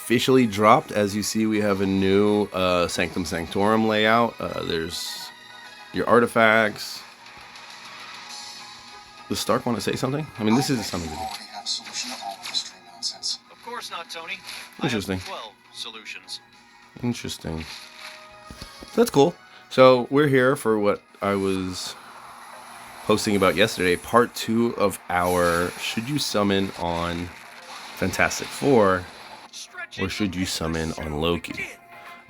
officially dropped. As you see, we have a new Sanctum Sanctorum layout. There's your artifacts. Does Stark want to say something? I mean, this is something to do. Of course not, Tony. Interesting. I have 12 solutions. Interesting. So that's cool. So we're here for what I was posting about yesterday, part 2 of our should you summon on Fantastic Four or should you summon on Loki.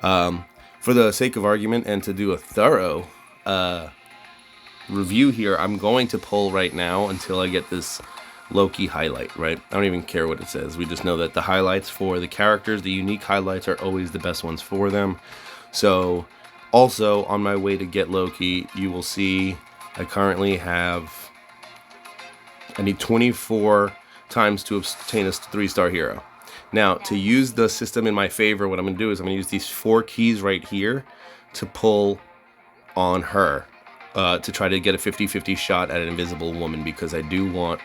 For the sake of argument and to do a thorough review here, I'm going to pull right now until I get this Loki highlight, right? I don't even care what it says. We just know that the highlights for the characters, the unique highlights, are always the best ones for them. So also on my way to get Loki, you will see I currently have, I need 24 times to obtain a 3-star hero. Now, to use the system in my favor, what I'm going to do is I'm going to use these 4 keys right here to pull on her. To try to get a 50-50 shot at an invisible woman, because I do want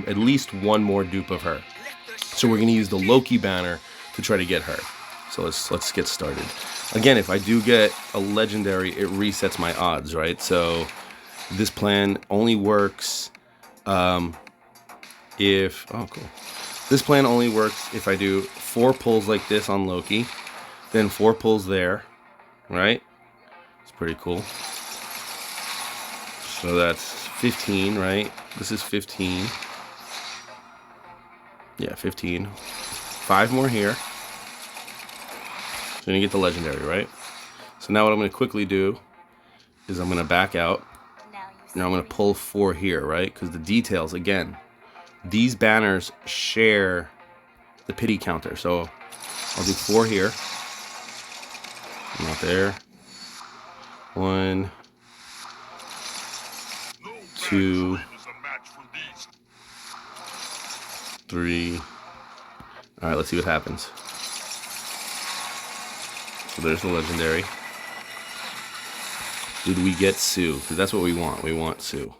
at least one more dupe of her. So we're going to use the Loki banner to try to get her. So let's get started. Again, if I do get a legendary, it resets my odds, right? So this plan only works if... Oh, cool. This plan only works if I do 4 pulls like this on Loki, then 4 pulls there, right? It's pretty cool. So that's 15, right? This is 15. Yeah, 15. 5 more here. So you get the legendary, right? So now what I'm going to quickly do is I'm going to back out. Now I'm going to pull 4 here, right? Because the details, again, these banners share the pity counter. So I'll do 4 here. Not there. 1, 2, 3. Alright, let's see what happens. So there's the legendary. Did we get Sue? Because that's what we want. We want Sue.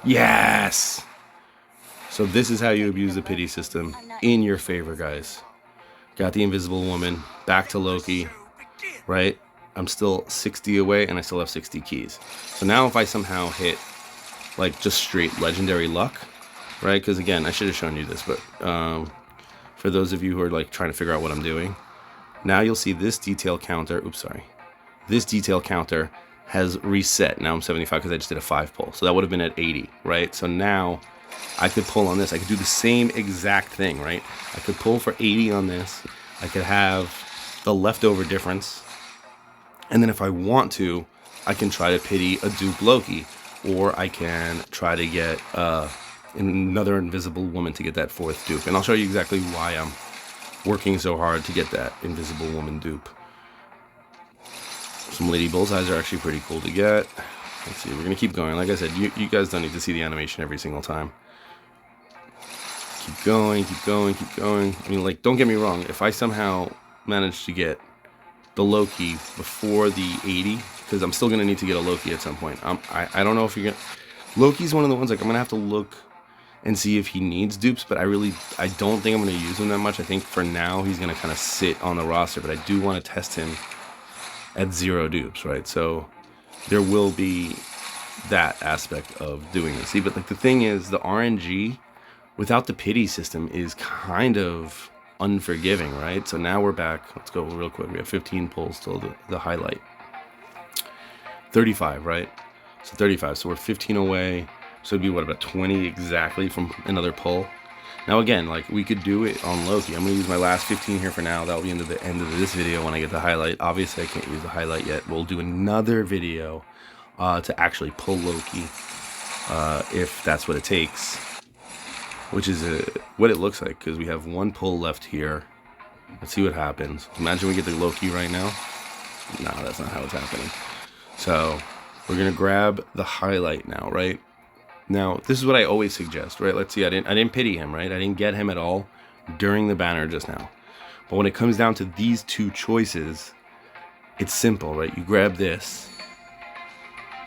Yes! So this is how you abuse the pity system in your favor, guys. Got the Invisible Woman. Back to Loki. Right? I'm still 60 away, and I still have 60 keys. So now if I somehow hit, like, just straight legendary luck, right? Because, again, I should have shown you this, but for those of you who are, like, trying to figure out what I'm doing, now you'll see this detail counter. Oops, sorry. This detail counter has reset. Now I'm 75 because I just did a 5 pull. So that would have been at 80, right? So now I could pull on this. I could do the same exact thing, right? I could pull for 80 on this. I could have the leftover difference. And then if I want to, I can try to pity a dupe Loki, or I can try to get another invisible woman to get that 4th dupe. And I'll show you exactly why I'm working so hard to get that invisible woman dupe. Some Lady Bullseyes are actually pretty cool to get. Let's see, we're going to keep going. Like I said, you guys don't need to see the animation every single time. Keep going, keep going, keep going. I mean, like, don't get me wrong. If I somehow manage to get the Loki before the 80, because I'm still going to need to get a Loki at some point. I don't know if you're going to... Loki's one of the ones, like, I'm going to have to look and see if he needs dupes, but I don't think I'm going to use him that much. I think for now he's going to kind of sit on the roster, but I do want to test him at 0 dupes, right? So there will be that aspect of doing this. See, but like the thing is, the RNG without the pity system is kind of unforgiving, right? So now we're back. Let's go real quick. We have 15 pulls till the highlight. 35, right? So 35. So we're 15 away. So it'd be, what, about 20 exactly from another pull. Now again, like, we could do it on Loki. I'm going to use my last 15 here for now. That'll be into the end of this video when I get the highlight. Obviously, I can't use the highlight yet. We'll do another video to actually pull Loki if that's what it takes. Which is what it looks like, because we have 1 pull left here. Let's see what happens. Imagine we get the Loki right now. No, that's not how it's happening. So we're going to grab the highlight now, right? Now, this is what I always suggest, right? Let's see, I didn't pity him, right? I didn't get him at all during the banner just now. But when it comes down to these 2 choices, it's simple, right? You grab this,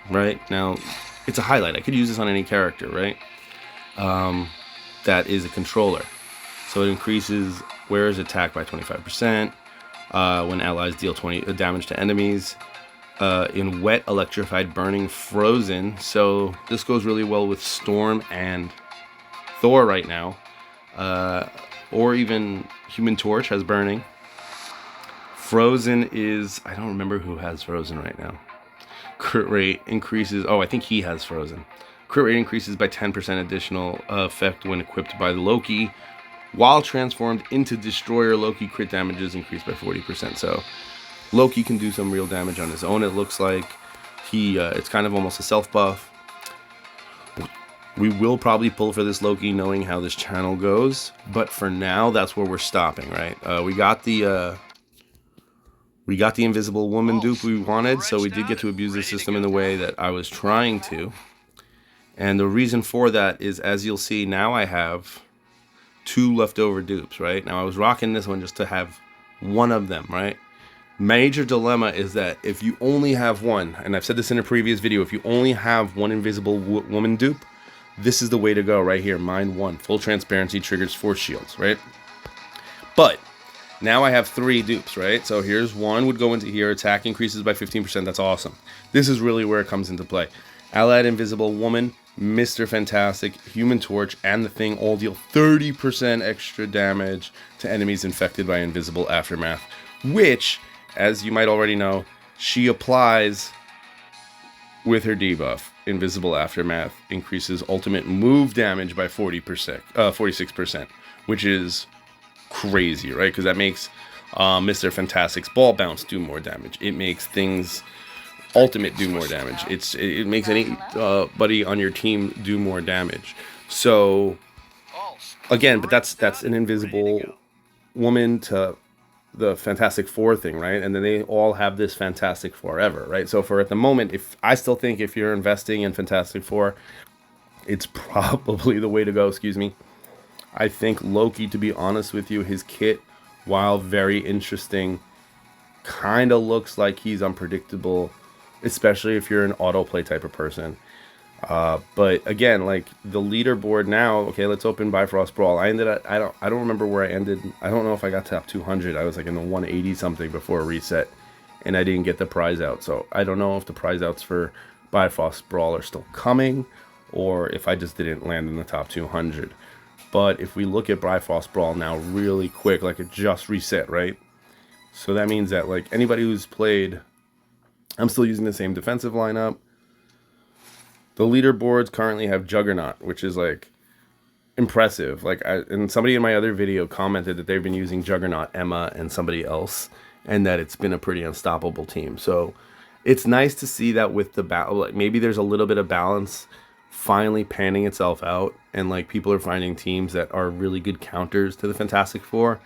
right? Now, it's a highlight. I could use this on any character, right? That is a controller. So it increases wearer's attack by 25% when allies deal 20 damage to enemies. In wet, electrified, burning, frozen. So this goes really well with Storm and Thor right now. Or even Human Torch has burning. Frozen is... I don't remember who has Frozen right now. Crit rate increases... Oh, I think he has Frozen. Crit rate increases by 10% additional effect when equipped by Loki. While transformed into Destroyer, Loki crit damages increased by 40%. So Loki can do some real damage on his own, it looks like. It's kind of almost a self-buff. We will probably pull for this Loki knowing how this channel goes. But for now, that's where we're stopping, right? We got the Invisible Woman dupe we wanted, so we did get to abuse the system in the way that I was trying to. And the reason for that is, as you'll see, now I have 2 leftover dupes, right? Now I was rocking this one just to have one of them, right? Major dilemma is that if you only have one, and I've said this in a previous video, if you only have one Invisible Woman dupe, this is the way to go right here. Mine 1. Full transparency triggers force shields, right? But now I have 3 dupes, right? So here's one would go into here. Attack increases by 15%. That's awesome. This is really where it comes into play. Allied Invisible Woman, Mr. Fantastic, Human Torch, and the Thing all deal 30% extra damage to enemies infected by Invisible Aftermath, which, as you might already know, she applies with her debuff. Invisible Aftermath increases ultimate move damage by 46%, which is crazy, right? Because that makes Mr. Fantastic's ball bounce do more damage. It makes things ultimate do more damage. It makes anybody on your team do more damage. So again, but that's an Invisible Woman to the Fantastic Four thing, right? And then they all have this Fantastic Forever, right? So for at the moment, I still think if you're investing in Fantastic Four, it's probably the way to go. Excuse me. I think Loki, to be honest with you, his kit, while very interesting, kind of looks like he's unpredictable, especially if you're an autoplay type of person. But again, like the leaderboard now, okay, let's open Bifrost Brawl. I don't remember where I ended. I don't know if I got top 200. I was like in the 180 something before reset, and I didn't get the prize out. So I don't know if the prize outs for Bifrost Brawl are still coming, or if I just didn't land in the top 200. But if we look at Bifrost Brawl now really quick, like it just reset, right? So that means that like anybody who's played, I'm still using the same defensive lineup. The leaderboards currently have Juggernaut, which is like impressive. And somebody in my other video commented that they've been using Juggernaut, Emma, and somebody else, and that it's been a pretty unstoppable team. So it's nice to see that with the battle, like maybe there's a little bit of balance finally panning itself out, and like people are finding teams that are really good counters to the Fantastic Four.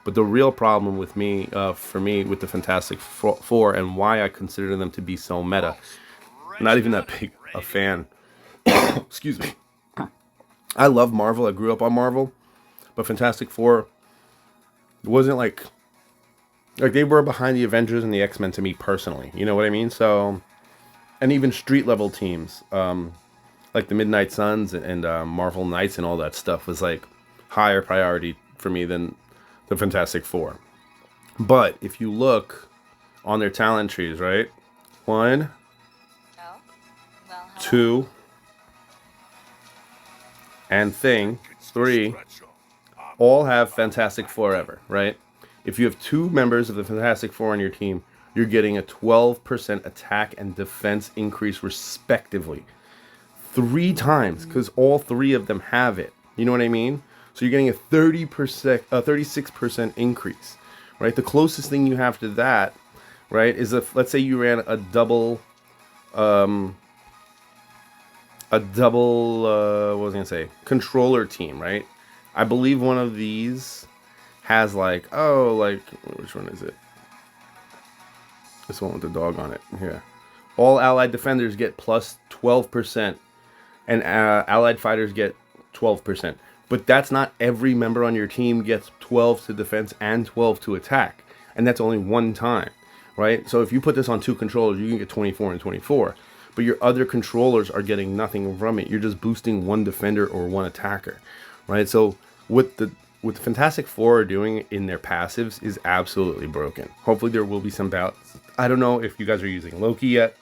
But the real problem with me, for me, with the Fantastic Four, and why I consider them to be so meta, not even that big a fan. Excuse me. I love Marvel. I grew up on Marvel, but Fantastic Four wasn't like they were behind the Avengers and the X-Men to me personally. You know what I mean? So, and even street level teams, like the Midnight Suns and Marvel Knights and all that stuff was like higher priority for me than the Fantastic Four. But if you look on their talent trees, right? 1, 2, and Thing, 3, all have Fantastic Forever, right? If you have 2 members of the Fantastic Four on your team, you're getting a 12% attack and defense increase respectively. 3 times, because all 3 of them have it. You know what I mean? So you're getting a 36% increase, right? The closest thing you have to that, right, is if, let's say you ran a double, what was I gonna say? Controller team, right? I believe one of these has like, which one is it? This one with the dog on it. Yeah. All allied defenders get plus 12%, and allied fighters get 12%. But that's not every member on your team gets 12 to defense and 12 to attack, and that's only one time, right? So if you put this on 2 controllers, you can get 24 and 24. But your other controllers are getting nothing from it. You're just boosting 1 defender or 1 attacker, right? So with the what the Fantastic Four are doing in their passives is absolutely broken. Hopefully there will be some bouts. I don't know if you guys are using Loki yet.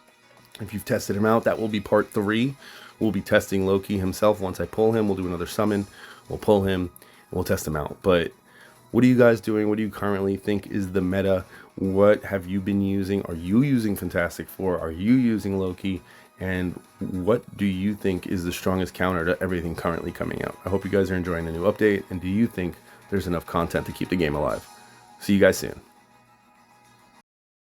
If you've tested him out, that will be part 3. We'll be testing Loki himself. Once I pull him, we'll do another summon. We'll pull him, and we'll test him out. But what are you guys doing? What do you currently think is the meta? What have you been using? Are you using Fantastic Four? Are you using Loki? And what do you think is the strongest counter to everything currently coming out? I hope you guys are enjoying the new update. And do you think there's enough content to keep the game alive? See you guys soon.